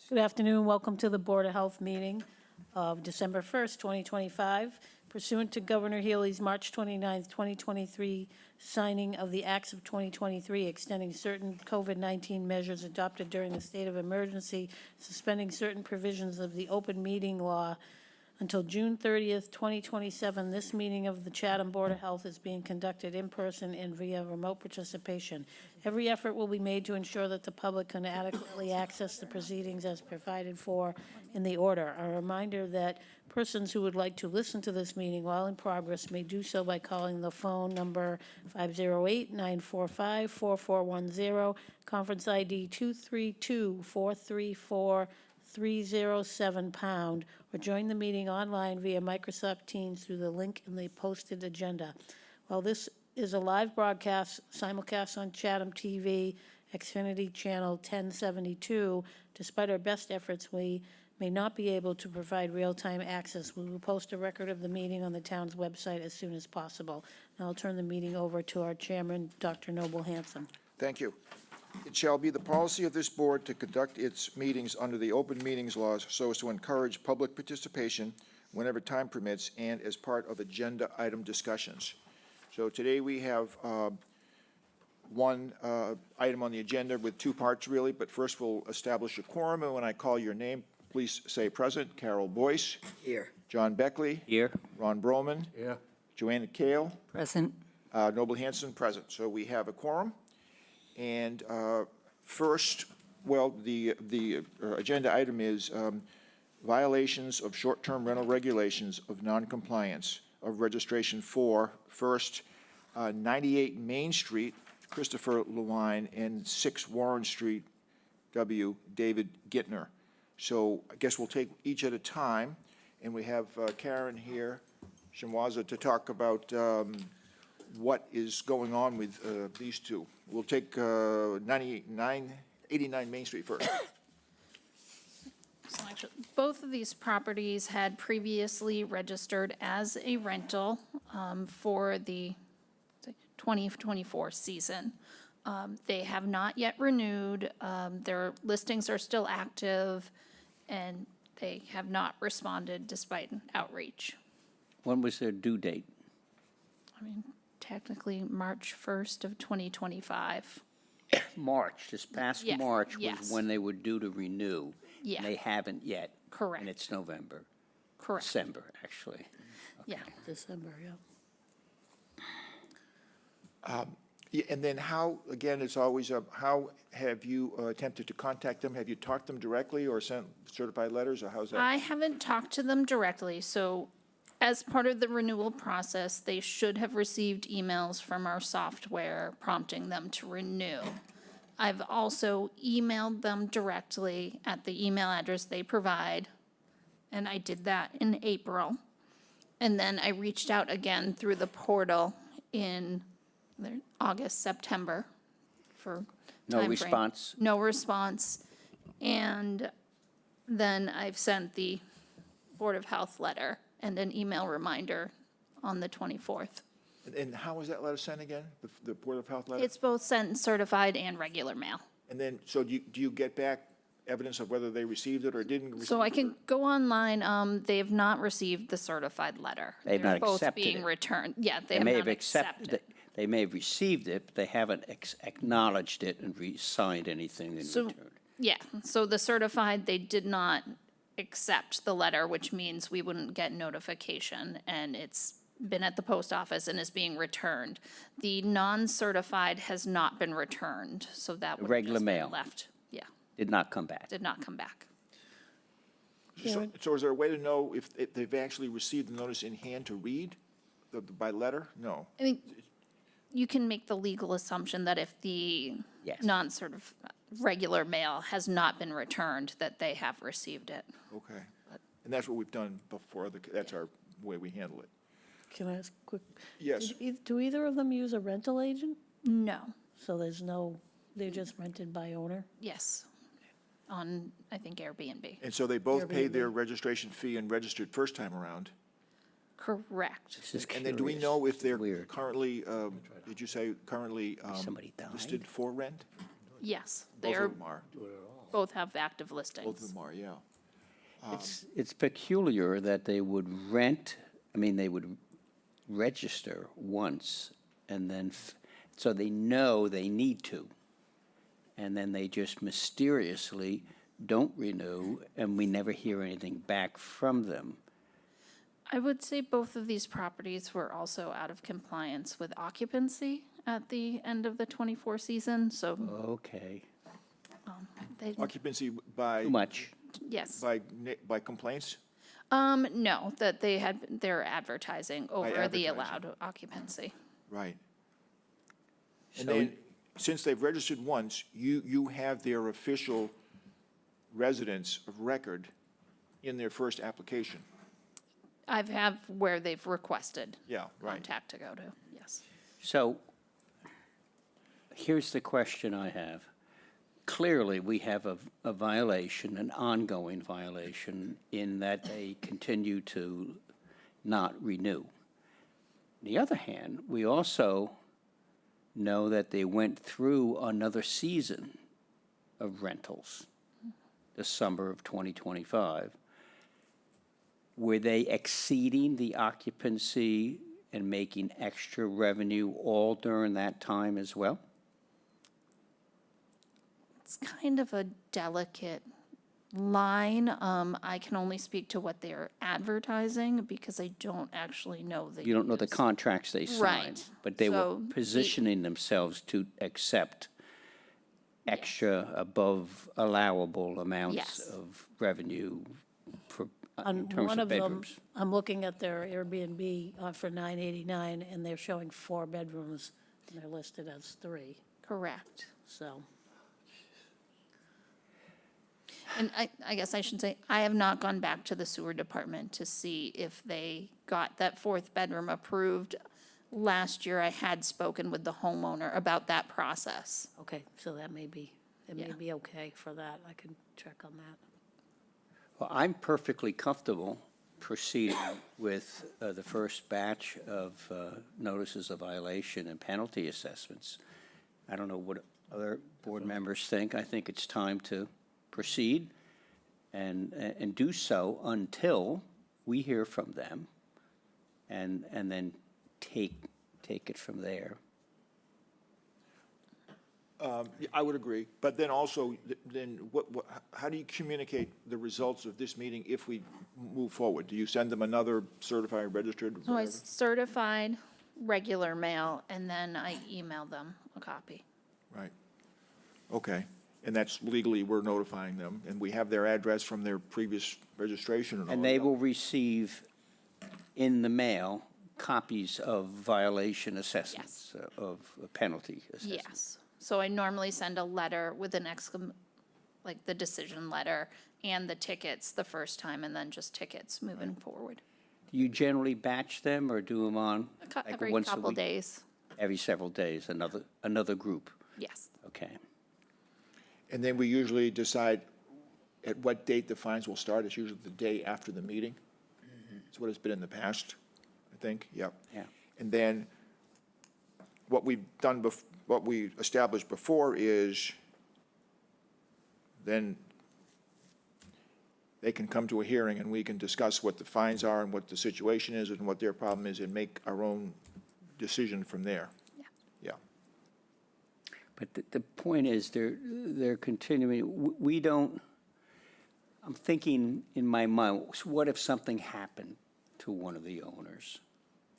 Good afternoon. Welcome to the Board of Health meeting of December 1st, 2025. Pursuant to Governor Healy's March 29th, 2023 signing of the Acts of 2023 extending certain COVID-19 measures adopted during the state of emergency, suspending certain provisions of the open meeting law until June 30th, 2027, this meeting of the Chatham Board of Health is being conducted in person and via remote participation. Every effort will be made to ensure that the public can adequately access the proceedings as provided for in the order. A reminder that persons who would like to listen to this meeting while in progress may do so by calling the phone number 508-945-4410, conference ID 232-434-307#, or join the meeting online via Microsoft Teams through the link in the posted agenda. While this is a live broadcast, simulcast on Chatham TV, Xfinity Channel 1072, despite our best efforts, we may not be able to provide real-time access. We will post a record of the meeting on the town's website as soon as possible. Now I'll turn the meeting over to our chairman, Dr. Noble Hanson. Thank you. It shall be the policy of this board to conduct its meetings under the open meetings laws so as to encourage public participation whenever time permits and as part of agenda item discussions. So today we have one item on the agenda with two parts really, but first we'll establish a quorum, and when I call your name, please say present. Carol Boyce. Here. John Beckley. Here. Ron Broman. Here. Joanna Kale. Present. Noble Hanson, present. So we have a quorum. And first, well, the agenda item is violations of short-term rental regulations of noncompliance of registration for, first, 98 Main Street, Christopher Lewine, and 6 Warren Street, W. David Gittner. So I guess we'll take each at a time, and we have Karen here, Shinwaza, to talk about what is going on with these two. We'll take 89 Main Street first. So actually, both of these properties had previously registered as a rental for the 2024 season. They have not yet renewed. Their listings are still active, and they have not responded despite outreach. When was their due date? I mean, technically March 1st of 2025. March, this past Yeah, March yes. was when they were due to renew. Yeah. They haven't yet. Correct. And it's November. Correct. December, actually. Yeah. December, yeah. Yeah, and then how, again, it's always, how have you attempted to contact them? Have you talked to them directly or sent certified letters, or how's that? I haven't talked to them directly, so as part of the renewal process, they should have received emails from our software prompting them to renew. I've also emailed them directly at the email address they provide, and I did that in April. And then I reached out again through the portal in August, September for No timeframe. response? No response. And then I've sent the Board of Health letter and an email reminder on the 24th. And how was that letter sent again, the Board of Health letter? It's both sent in certified and regular mail. And then, so do you get back evidence of whether they received it or didn't receive it? So I can go online, they have not received the certified letter. They've not They're accepted both being it. returned. Yeah, they They have may not have accepted it. They may have received it, but they haven't acknowledged it and signed anything in So, return. yeah, so the certified, they did not accept the letter, which means we wouldn't get notification, and it's been at the post office and is being returned. The non-certified has not been returned, so that would have regular just been mail. left. Yeah, Did not come back. did not come back. So is there a way to know if they've actually received the notice in hand to read by letter? No. I mean, you can make the legal assumption that if the Yes. regular mail has not been returned, that they have received it. Okay. And that's what we've done before, that's our way we handle it. Can I ask a quick? Yes. Do either of them use a rental agent? No, So there's no, they're just rented by owner? yes, on, I think, Airbnb. And so they both paid Airbnb. their registration fee and registered first time around? Correct. This is And then do we curious. know if they're Weird. currently, did you say currently Somebody died. listed for rent? Yes, Both they're, of them are. both have active listings. Both of them are, yeah. It's peculiar that they would they would register once, and then, so they know they need to. And then they just mysteriously don't renew, and we never hear anything back from them. I would say both of these properties were also out of compliance with occupancy at the end of the '24 season, so Okay, they, Occupancy by, too much. yes. by complaints? No, that they had, they're advertising over the advertising. allowed occupancy. Right. And So- then, since they've registered once, you have their official residence of record in their first application. I have where they've requested Yeah, right. contact to go to, yes. So here's the question I have. Clearly, we have a violation, an ongoing violation, in that they continue to not renew. On the other hand, we also know that they went through another season of rentals, the summer of 2025. Were they exceeding the occupancy and making extra revenue all during that time as well? It's kind of a delicate line. I can only speak to what they're advertising because I don't actually know the You don't know the use. contracts they signed. Right. But they were So the- positioning themselves to accept extra above allowable amounts Yes. of revenue for, in On terms one of of them, bedrooms. I'm looking at their Airbnb for $989, and they're showing 4 bedrooms, and they're listed as 3, Correct. so. And I guess I should say, I have not gone back to the sewer department to see if they got that 4th bedroom approved. Last year, I had spoken with the homeowner about that process. Okay, so that may be, it may Yeah. be okay for that. I can check on that. Well, I'm perfectly comfortable proceeding with the first batch of notices of violation and penalty assessments. I don't know what other board members think. I think it's time to proceed and do so until we hear from them and then take it from there. Yeah, I would agree, but then also, then how do you communicate the results of this meeting if we move forward? Do you send them another certified, registered, So I whatever? certified regular mail, and then I email them a copy. Right. Okay, and that's legally, we're notifying them, and we have their address from their previous registration and all And that. they will receive in the mail copies of violation assessments, of penalty assessments. Yes. So I normally send a letter with an like the decision letter and the tickets the first time, and then just tickets moving forward. Do you generally batch them or do them on like Every once a couple week? days, Every several days, another group? yes. Okay. And then we usually decide at what date the fines will start. It's usually the day after the meeting. It's what it's been in the past, I think, yep. Yeah. And then what we've done, what we established before is then they can come to a hearing and we can discuss what the fines are and what the situation is and what their problem is and make our own decision from there. Yeah. Yeah. But the point is, they're continuing, we don't, I'm thinking in my mind, what if something happened to one of the owners?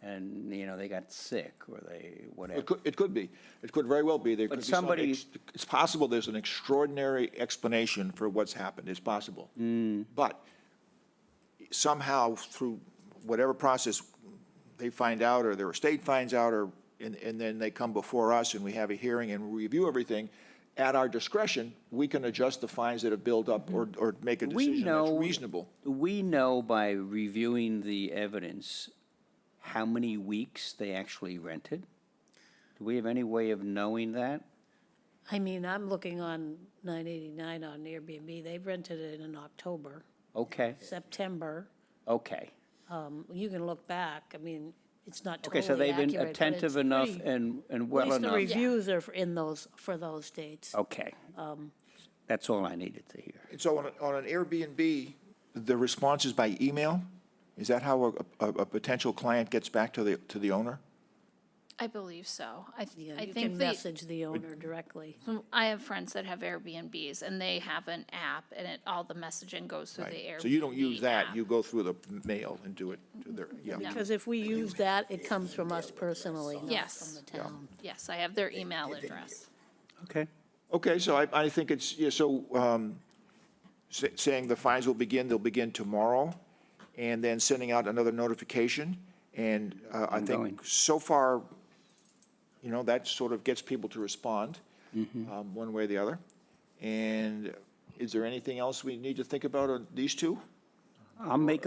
And, they got sick, or they, whatever. It could be. It could very well be. There But could be some somebody- it's possible there's an extraordinary explanation for what's happened. It's possible. But somehow, through whatever process, they find out, or their estate finds out, and then they come before us, and we have a hearing and review everything. At our discretion, we can adjust the fines that have built up or make a We decision that's know- reasonable. We know by reviewing the evidence how many weeks they actually rented? Do we have any way of knowing that? I mean, I'm looking on 989 on Airbnb. They've rented it in October, Okay, September. okay. You can look back. I mean, it's not Okay, totally so they've been accurate, but attentive it's enough pretty- and At well least the enough. reviews are in those, for those dates. Okay. That's all I needed to hear. And so on an Airbnb, the response is by email? Is that how a potential client gets back to the owner? I believe so. Yeah, I you think can the, message the owner directly. I have friends that have Airbnbs and they have an app and all the messaging goes through the Right. Airbnb So you don't use that, app. you go through the mail and do it to their, yeah. Because if we use that, it comes from us personally, not Yes. from the town. Yes, I have their email address. Okay. Okay, so I think it's, yeah, so saying the fines will begin, they'll begin tomorrow, and then sending out another notification. And I Ongoing. think so far, you know, that sort of gets people to respond one way or the other. And is there anything else we need to think about on these two? I'll make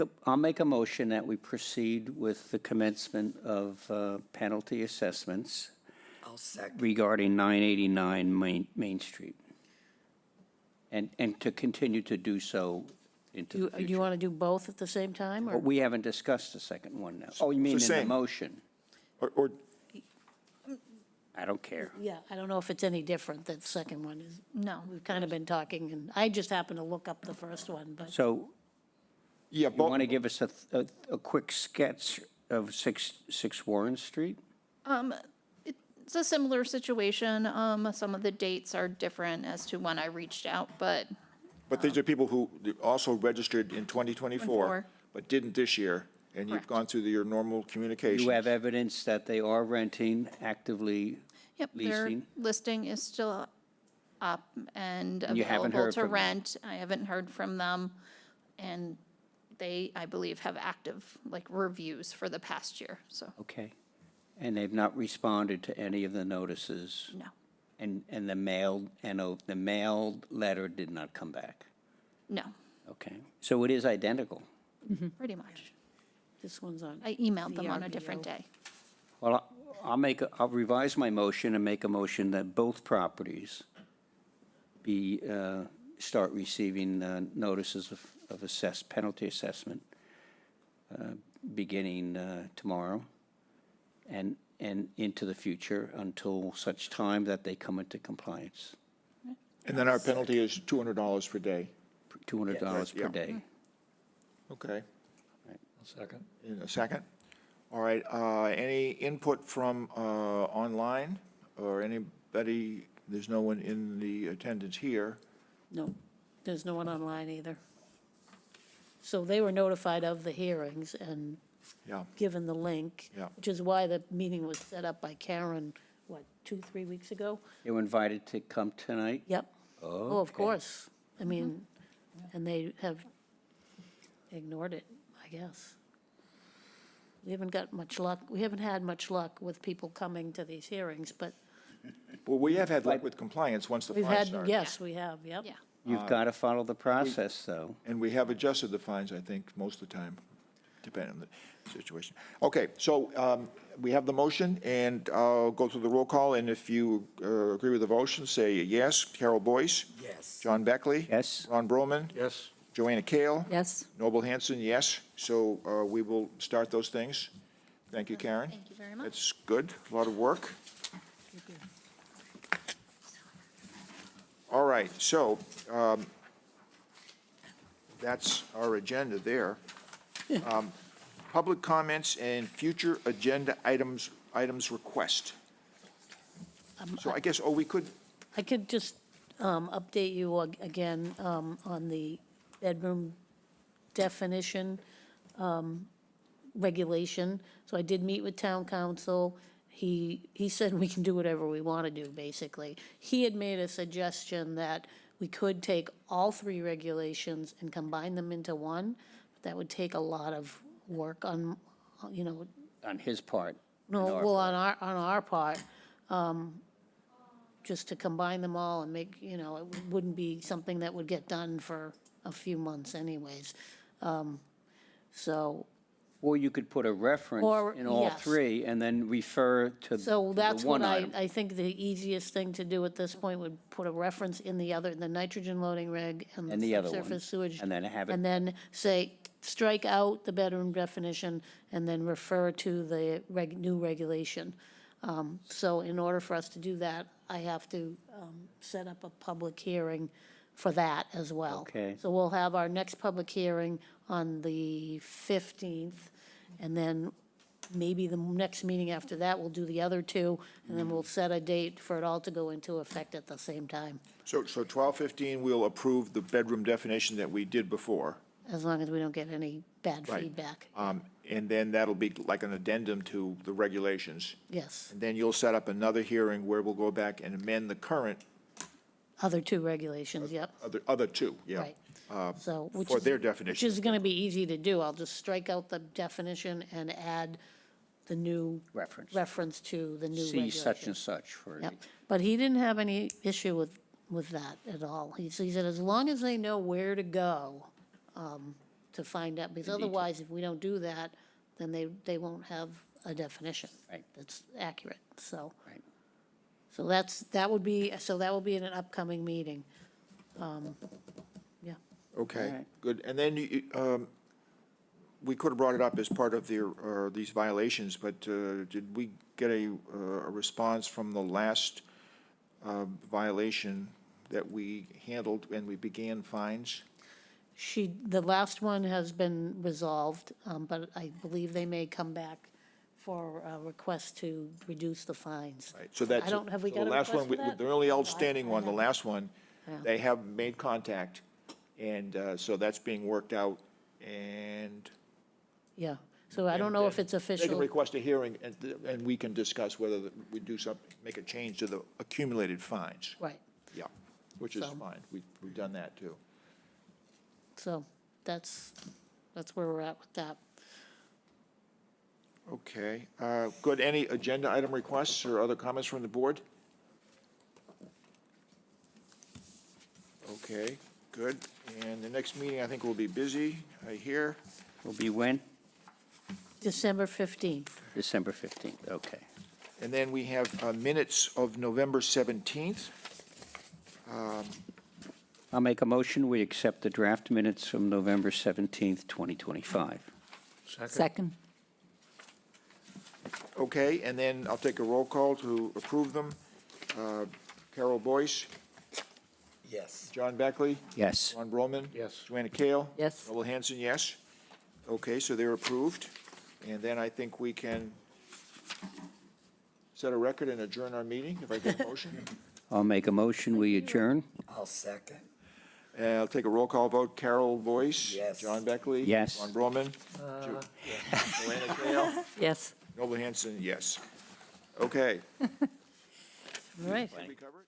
a motion that we proceed with the commencement of penalty assessments I'll second. regarding 989 Main Street. And to continue to do so into the You future. want to do both at the same time, or? But we haven't discussed the second one now. Oh, you mean in the same. motion? Or I don't care. Yeah, I don't know if it's any different, that second one is, No. we've kind of been talking, and I just happened to look up the first one, but So yeah, you want to both, give us a quick sketch of 6 Warren Street? It's a similar situation. Some of the dates are different as to when I reached out, but but these are people who also registered in 2024, 24. but didn't this year, and you've Correct. gone through your normal communication. You have evidence that they are renting, actively yep, their leasing? listing is still up and You haven't available heard to from them? rent. I haven't heard from them. And they, I believe, have active, like, reviews for the past year, so, Okay. And they've not responded to any of the notices? no, And the mailed letter did not come back? no, Okay. So it is identical? pretty much. this one's on. I emailed them on a different VRBO. day. Well, I'll revise my motion and make a motion that both properties start receiving notices of penalty assessment beginning tomorrow and into the future until such time that they come into compliance. And then our penalty is $200 per day. $200 per Yeah. day. Okay, Second. in a second. All right, any input from online or anybody? There's no one in the attendance here. No, there's no one online either. So they were notified of the hearings and Yeah, given the link. Yeah. Which is why the meeting was set up by Karen, what, 2-3 weeks ago? You were invited to come tonight? Yep. Oh, of Okay. course. I mean, and they have ignored it, I guess. We haven't got much luck, we haven't had much luck with people coming to these hearings, but well, we have had luck with compliance once the we've fines had, started. yes, we have, yep. Yeah. You've got to follow the process, though. And we have adjusted the fines, I think, most of the time, depending on the situation. Okay, so we have the motion, and I'll go through the roll call, and if you agree with the motion, say yes. Carol Boyce? Yes. John Beckley? Yes? Ron Broman? Yes. Joanna Kale? Yes, Noble Hanson, yes. So we will start those things. Thank you, Karen. Thank you very much. That's good, a lot of work. All right, so that's our agenda there. Public comments and future agenda items request. So I guess, we could, I could just update you again on the bedroom definition regulation. So I did meet with town council. He said we can do whatever we want to do, basically. He had made a suggestion that we could take all 3 regulations and combine them into one. That would take a lot of work on, you know, On his part? no, on our well, part. on our part, just to combine them all and make, you know, it wouldn't be something that would get done for a few months anyways. So, Or you could put a reference Or- in all yes. 3 and then refer to so the that's one what item. I think the easiest thing to do at this point would put a reference in the nitrogen loading reg and And the the other one, subsurface sewage. and then have it- And then say, strike out the bedroom definition and then refer to the new regulation. So in order for us to do that, I have to set up a public hearing for that as well. Okay. So we'll have our next public hearing on the 15th, and then maybe the next meeting after that, we'll do the other two, and then we'll set a date for it all to go into effect at the same time, So 12:15, we'll approve the bedroom definition that we did before. as long as we don't get any bad Right. feedback. And then that'll be like an addendum to the regulations. Yes, And then you'll set up another hearing where we'll go back and amend the current other two regulations, yep, other two, yeah. right. So, which For is- their Which definition. is going to be easy to do. I'll just strike out the definition and add the new reference to the new See regulation. such and such for, Yep, but he didn't have any issue with that at all. He said as long as they know where to go to find out, because otherwise, if we don't do that, then they won't have a definition. Right. That's accurate, so. Right. So that would be in an upcoming meeting. Yeah, Okay, Alright. good. And then we could have brought it up as part of these violations, but did we get a response from the last violation that we handled and we began fines? the last one has been resolved, but I believe they may come back for a request to reduce the fines. Right, so that's. have we so got the a last request one, for that? the only outstanding one, the haven't. last one, Yeah. they have made contact, and so that's being worked out, and. Yeah, so I don't know if it's They can official. request a hearing, and we can discuss whether we do something, make a change to the accumulated fines. Right, Yeah, which is So- fine. We've done that, too. so that's where we're at with that. Okay, good. Any agenda item requests or other comments from the board? Okay, good. And the next meeting, I think, will be busy, I hear. will be when? December 15th. December 15th, okay. And then we have minutes of November 17th. I'll make a motion, we accept the draft minutes from November 17th, 2025. Second. Okay, and then I'll take a roll call to approve them. Carol Boyce, Yes. John Beckley, Yes. Ron Broman. Yes. Joanna Kale. Yes. Noel Hanson, yes. Okay, so they're approved. And then I think we can set a record and adjourn our meeting, if I get a motion. I'll make a motion, we adjourn. I'll second. I'll take a roll call vote. Carol Boyce. Yes. John Beckley. Yes. Ron Broman. Joanna Kale. Yes. Noel Hanson, yes. Okay. All right. Did we cover it?